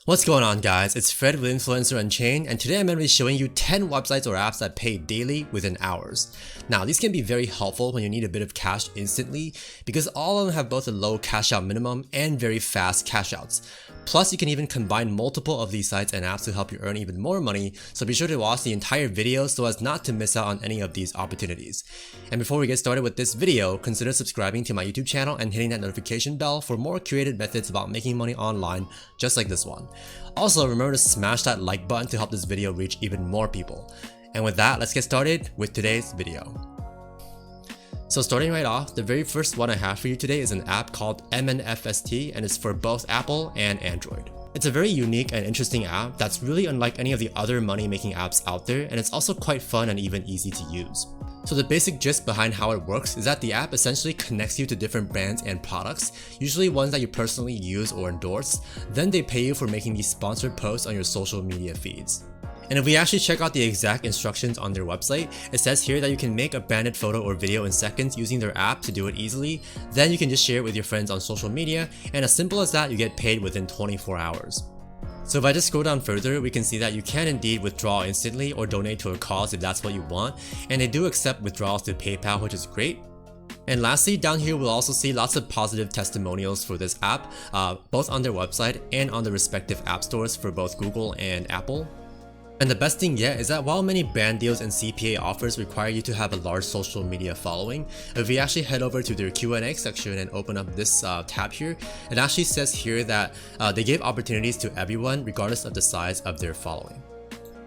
What's going on, guys? It's Fred with Influencer Unchained, and today I'm going to be showing you 10 websites or apps that pay daily within hours. Now, these can be very helpful when you need a bit of cash instantly because all of them have both a low cash out minimum and very fast cash outs. Plus, you can even combine multiple of these sites and apps to help you earn even more money, so be sure to watch the entire video so as not to miss out on any of these opportunities. And before we get started with this video, consider subscribing to my YouTube channel and hitting that notification bell for more creative methods about making money online, just like this one. Also, remember to smash that like button to help this video reach even more people. And with that, let's get started with today's video. So starting right off, the very first one I have for you today is an app called MNFST, and it's for both Apple and Android. It's a very unique and interesting app that's really unlike any of the other money-making apps out there, and it's also quite fun and even easy to use. So the basic gist behind how it works is that the app essentially connects you to different brands and products, usually ones that you personally use or endorse. Then they pay you for making these sponsored posts on your social media feeds. And if we actually check out the exact instructions on their website, it says here that you can make a branded photo or video in seconds using their app to do it easily. Then you can just share it with your friends on social media, and as simple as that, you get paid within 24 hours. So if I just scroll down further, we can see that you can indeed withdraw instantly or donate to a cause if that's what you want, and they do accept withdrawals to PayPal, which is great. And lastly, down here we'll also see lots of positive testimonials for this app, both on their website and on the respective app stores for both Google and Apple. And the best thing yet is that while many brand deals and CPA offers require you to have a large social media following, if we actually head over to their Q&A section and open up this tab here, it actually says here that they give opportunities to everyone regardless of the size of their following.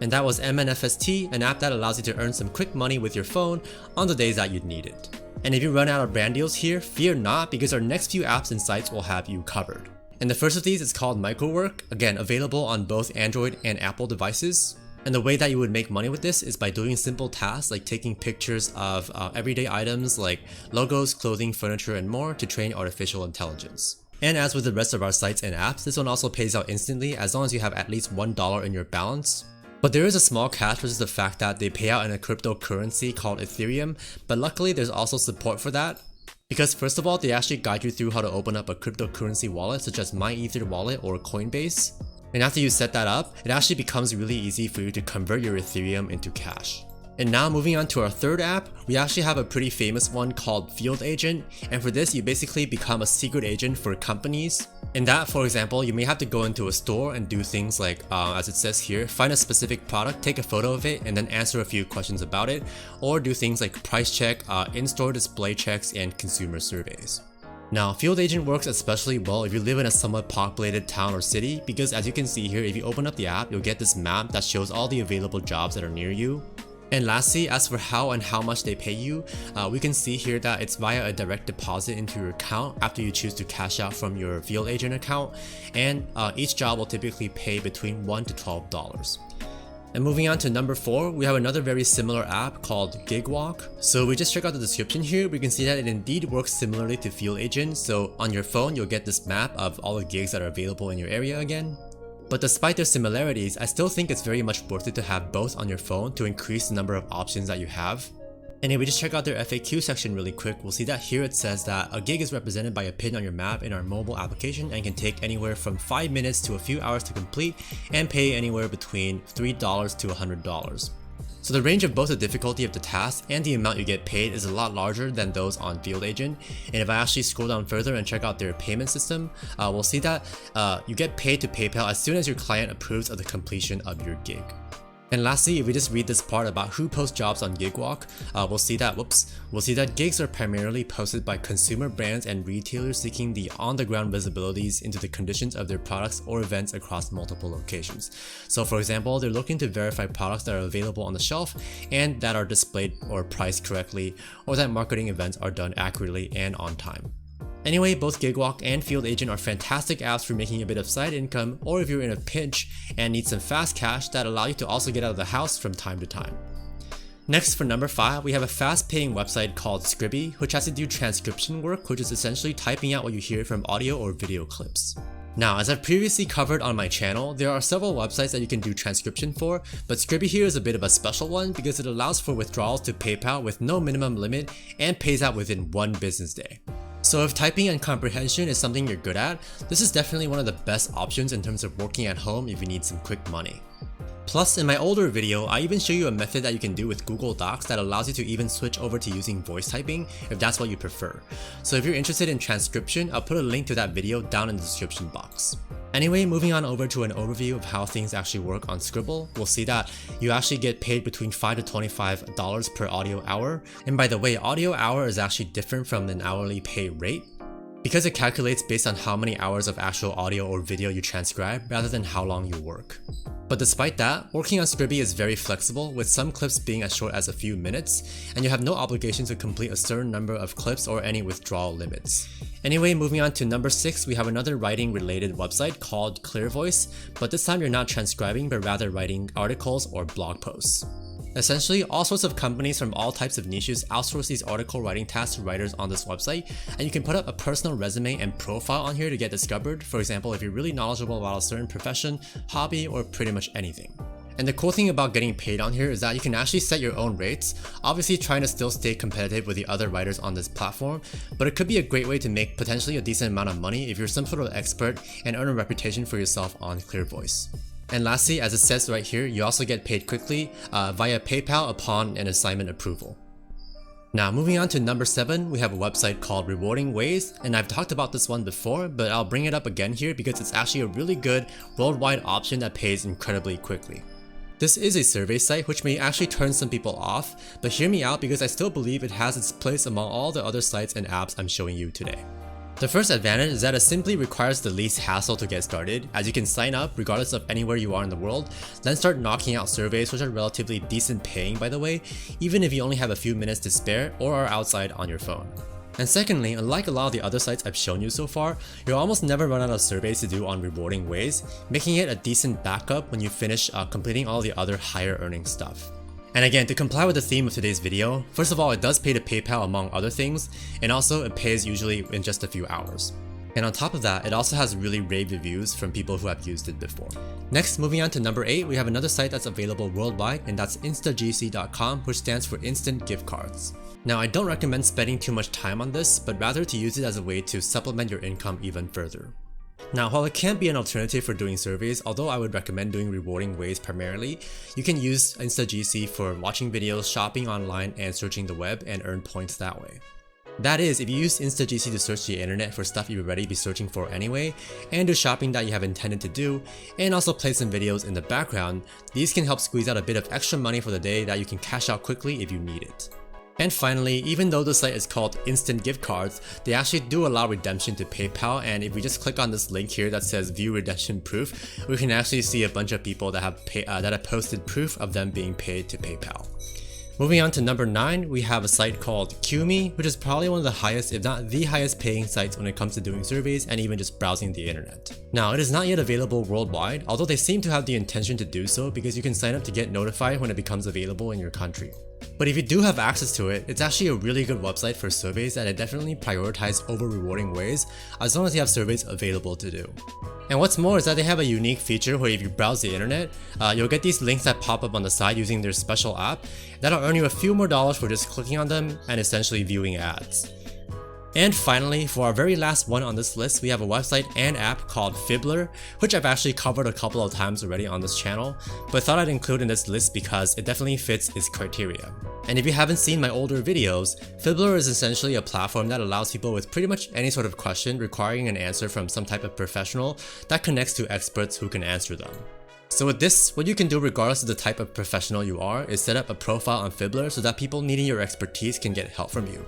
And that was MNFST, an app that allows you to earn some quick money with your phone on the days that you'd need it. And if you run out of brand deals here, fear not, because our next few apps and sites will have you covered. And the first of these is called Microwork, again available on both Android and Apple devices. And the way that you would make money with this is by doing simple tasks like taking pictures of everyday items like logos, clothing, furniture, and more to train artificial intelligence. And as with the rest of our sites and apps, this one also pays out instantly as long as you have at least $1 in your balance. But there is a small catch, which is the fact that they pay out in a cryptocurrency called Ethereum, but luckily there's also support for that. Because first of all, they actually guide you through how to open up a cryptocurrency wallet such as MyEther wallet or Coinbase. And after you set that up, it actually becomes really easy for you to convert your Ethereum into cash. And now moving on to our third app, we actually have a pretty famous one called Field Agent, and for this you basically become a secret agent for companies. In that, for example, you may have to go into a store and do things like, as it says here, find a specific product, take a photo of it, and then answer a few questions about it, or do things like price check, in-store display checks, and consumer surveys. Now, Field Agent works especially well if you live in a somewhat populated town or city, because as you can see here, if you open up the app, you'll get this map that shows all the available jobs that are near you. And lastly, as for how and how much they pay you, we can see here that it's via a direct deposit into your account after you choose to cash out from your Field Agent account, and each job will typically pay between $1 to $12. And moving on to number 4, we have another very similar app called Gigwalk. So we just check out the description here, we can see that it indeed works similarly to Field Agent. So on your phone, you'll get this map of all the gigs that are available in your area again. But despite their similarities, I still think it's very much worth it to have both on your phone to increase the number of options that you have. And if we just check out their FAQ section really quick, we'll see that here it says that a gig is represented by a pin on your map in our mobile application and can take anywhere from 5 minutes to a few hours to complete and pay anywhere between $3 to $100. So the range of both the difficulty of the task and the amount you get paid is a lot larger than those on Field Agent. And if I actually scroll down further and check out their payment system, we'll see that you get paid to PayPal as soon as your client approves of the completion of your gig. And lastly, if we just read this part about who posts jobs on Gigwalk, we'll see that gigs are primarily posted by consumer brands and retailers seeking the on-the-ground visibilities into the conditions of their products or events across multiple locations. So for example, they're looking to verify products that are available on the shelf and that are displayed or priced correctly, or that marketing events are done accurately and on time. Anyway, both Gigwalk and Field Agent are fantastic apps for making a bit of side income, or if you're in a pinch and need some fast cash that allow you to also get out of the house from time to time. Next, for number 5, we have a fast-paying website called Qmee, which has to do transcription work, which is essentially typing out what you hear from audio or video clips. Now, as I've previously covered on my channel, there are several websites that you can do transcription for, but Qmee here is a bit of a special one because it allows for withdrawals to PayPal with no minimum limit and pays out within 1 business day. So if typing and comprehension is something you're good at, this is definitely one of the best options in terms of working at home if you need some quick money. Plus, in my older video, I even show you a method that you can do with Google Docs that allows you to even switch over to using voice typing if that's what you prefer. So if you're interested in transcription, I'll put a link to that video down in the description box. Anyway, moving on over to an overview of how things actually work on Scribble, we'll see that you actually get paid between $5 to $25 per audio hour. And by the way, audio hour is actually different from an hourly pay rate, because it calculates based on how many hours of actual audio or video you transcribe rather than how long you work. But despite that, working on Scribble is very flexible, with some clips being as short as a few minutes, and you have no obligation to complete a certain number of clips or any withdrawal limits. Anyway, moving on to number 6, we have another writing related website called Clearvoice, but this time you're not transcribing but rather writing articles or blog posts. Essentially, all sorts of companies from all types of niches outsource these article writing tasks to writers on this website, and you can put up a personal resume and profile on here to get discovered, for example if you're really knowledgeable about a certain profession, hobby, or pretty much anything. And the cool thing about getting paid on here is that you can actually set your own rates, obviously trying to still stay competitive with the other writers on this platform, but it could be a great way to make potentially a decent amount of money if you're some sort of expert and earn a reputation for yourself on Clearvoice. And lastly, as it says right here, you also get paid quickly via PayPal upon an assignment approval. Now moving on to number 7, we have a website called Rewarding Ways, and I've talked about this one before, but I'll bring it up again here because it's actually a really good worldwide option that pays incredibly quickly. This is a survey site which may actually turn some people off, but hear me out because I still believe it has its place among all the other sites and apps I'm showing you today. The first advantage is that it simply requires the least hassle to get started, as you can sign up regardless of anywhere you are in the world, then start knocking out surveys which are relatively decent paying by the way, even if you only have a few minutes to spare or are outside on your phone. And secondly, unlike a lot of the other sites I've shown you so far, you'll almost never run out of surveys to do on Rewarding Ways, making it a decent backup when you finish completing all the other higher earning stuff. And again, to comply with the theme of today's video, first of all, it does pay to PayPal among other things, and also it pays usually in just a few hours. And on top of that, it also has really rave reviews from people who have used it before. Next, moving on to number 8, we have another site that's available worldwide, and that's InstaGC.com, which stands for Instant Gift Cards. Now, I don't recommend spending too much time on this, but rather to use it as a way to supplement your income even further. Now, while it can be an alternative for doing surveys, although I would recommend doing Rewarding Ways primarily, you can use InstaGC for watching videos, shopping online, and searching the web and earn points that way. That is, if you use InstaGC to search the internet for stuff you would already be searching for anyway, and do shopping that you have intended to do, and also play some videos in the background, these can help squeeze out a bit of extra money for the day that you can cash out quickly if you need it. And finally, even though the site is called Instant Gift Cards, they actually do allow redemption to PayPal, and if we just click on this link here that says View Redemption Proof, we can actually see a bunch of people that have posted proof of them being paid to PayPal. Moving on to number 9, we have a site called Qmee, which is probably one of the highest, if not the highest paying sites when it comes to doing surveys and even just browsing the internet. Now, it is not yet available worldwide, although they seem to have the intention to do so because you can sign up to get notified when it becomes available in your country. But if you do have access to it, it's actually a really good website for surveys that I definitely prioritize over Rewarding Ways, as long as you have surveys available to do. And what's more is that they have a unique feature where if you browse the internet, you'll get these links that pop up on the side using their special app that'll earn you a few more dollars for just clicking on them and essentially viewing ads. And finally, for our very last one on this list, we have a website and app called Fibler, which I've actually covered a couple of times already on this channel, but thought I'd include in this list because it definitely fits its criteria. And if you haven't seen my older videos, Fibler is essentially a platform that allows people with pretty much any sort of question requiring an answer from some type of professional that connects to experts who can answer them. So with this, what you can do regardless of the type of professional you are is set up a profile on Fibler so that people needing your expertise can get help from you.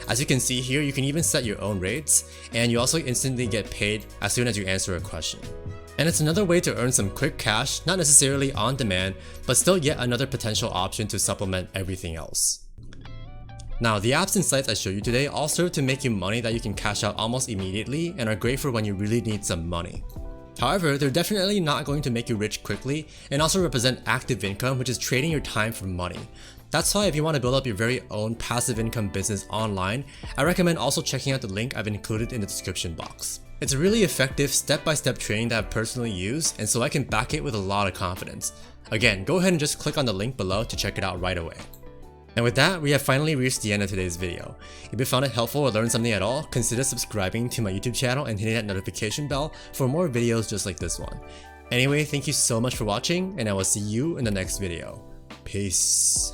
As you can see here, you can even set your own rates, and you also instantly get paid as soon as you answer a question. And it's another way to earn some quick cash, not necessarily on demand, but still yet another potential option to supplement everything else. Now, the apps and sites I show you today all serve to make you money that you can cash out almost immediately and are great for when you really need some money. However, they're definitely not going to make you rich quickly and also represent active income, which is trading your time for money. That's why if you want to build up your very own passive income business online, I recommend also checking out the link I've included in the description box. It's a really effective step-by-step training that I've personally used, and so I can back it with a lot of confidence. Again, go ahead and just click on the link below to check it out right away. And with that, we have finally reached the end of today's video. If you found it helpful or learned something at all, consider subscribing to my YouTube channel and hitting that notification bell for more videos just like this one. Anyway, thank you so much for watching, and I will see you in the next video. Peace.